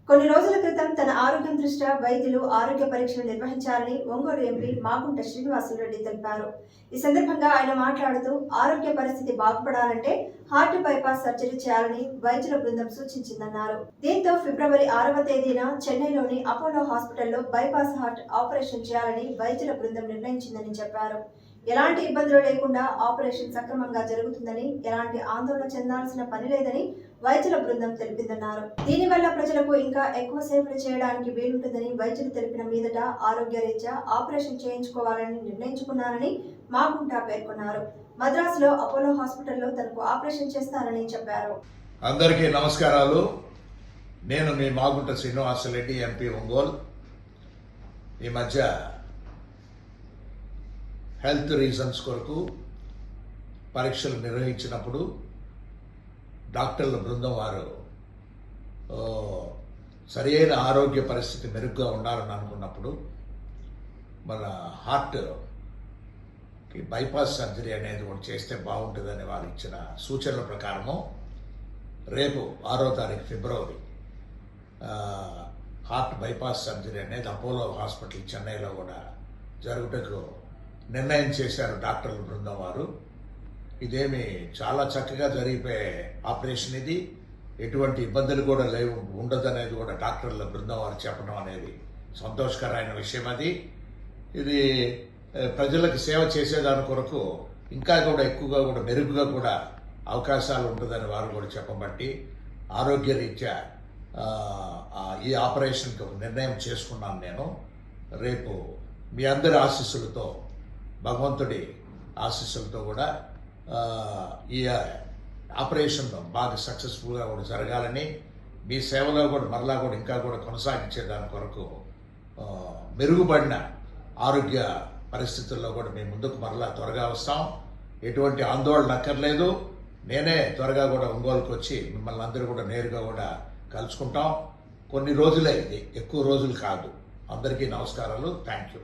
కొన్ని రోజుల క్రితం తన ఆరోగ్యం దృష్ట్యా వైద్యులు ఆరోగ్య పరీక్షలు నిర్వహించాలని ఒంగోలు ఎంపీ మాగుంట శ్రీనివాసులరెడ్డి తెలిపారు. ఈ సందర్భంగా ఆయన మాట్లాడుతూ ఆరోగ్య పరిస్థితి బాగుపడాలంటే హార్ట్ బైపాస్ సర్జరీ చేయాలని వైద్యుల బృందం సూచించిందన్నారు. దీంతో ఫిబ్రవరి 6వ తేదీన చెన్నైలోని అపోలో హాస్పిటల్లో బైపాస్ హార్ట్ ఆపరేషన్ చేయాలని వైద్యుల బృందం నిర్ణయించిందని చెప్పారు. ఎలాంటి ఇబ్బందులు లేకుండా ఆపరేషన్ సక్రమంగా జరుగుతుందని, ఎలాంటి ఆందోళన చెందాల్సిన పని లేదని వైద్యుల బృందం తెలిపిందన్నారు. దీనివల్ల ప్రజలకు ఇంకా ఎక్కువ సేవలు చేయడానికి వీలుంటుందని వైద్యులు తెలిపిన మీదట ఆరోగ్య రీత్యా ఆపరేషన్ చేయించుకోవాలని నిర్ణయించుకున్నారని మాగుంట పేర్కొన్నారు. మద్రాసులో అపోలో హాస్పిటల్లో తనకు ఆపరేషన్ చేస్తారని చెప్పారు. అందరికీ నమస్కారాలు. నేను మీ మాగుంట శ్రీనివాసులరెడ్డి, ఎంపీ ఒంగోలు. ఈ మధ్య హెల్త్ రీజన్స్ కొరకు పరీక్షలు నిర్వహించినప్పుడు డాక్టర్ల బృందం వారు సరి అయిన ఆరోగ్య పరిస్థితి మెరుగ్గా ఉండాలని అనుకున్నప్పుడు మన హార్ట్కి బైపాస్ సర్జరీ అనేది ఒకటి చేస్తే బాగుంటుందని వారు ఇచ్చిన సూచనల ప్రకారము రేపు 6వ తారీఖు ఫిబ్రవరి హార్ట్ బైపాస్ సర్జరీ అనేది అపోలో హాస్పిటల్ చెన్నైలో కూడా జరుగుటకు నిర్ణయం చేశారు డాక్టర్ల బృందం వారు. ఇదేమి చాలా చక్కగా జరిగిపోయే ఆపరేషన్. ఇది ఎటువంటి ఇబ్బందులు కూడా లేవు, ఉండదనేది కూడా డాక్టర్ల బృందం వారు చెప్పడం అనేది సంతోషకరమైన విషయం. అది ఇది ప్రజలకు సేవ చేసేదాని కొరకు ఇంకా కూడా ఎక్కువగా కూడా మెరుగుగా కూడా అవకాశాలు ఉంటుందని వారు కూడా చెప్పబట్టి ఆరోగ్య రీత్యా ఈ ఆపరేషన్కి నిర్ణయం చేసుకున్నాను. నేను రేపు మీ అందరి ఆశీస్సులతో, భగవంతుడి ఆశీస్సులతో కూడా ఈ ఆపరేషన్ బాగా సక్సెస్ఫుల్గా కూడా జరగాలని, మీ సేవలో కూడా మరలా కూడా ఇంకా కూడా కొనసాగించేదాని కొరకు మెరుగుపడిన ఆరోగ్య పరిస్థితుల్లో కూడా మేము ముందుకు మరలా త్వరగా వస్తాం. ఎటువంటి ఆందోళన అక్కర్లేదు. నేనే త్వరగా కూడా ఒంగోలుకు వచ్చి మిమ్మల్ని అందరూ కూడా నేరుగా కూడా కలుసుకుంటాం. కొన్ని రోజులే, ఇది ఎక్కువ రోజులు కాదు. అందరికీ నమస్కారాలు. Thank you.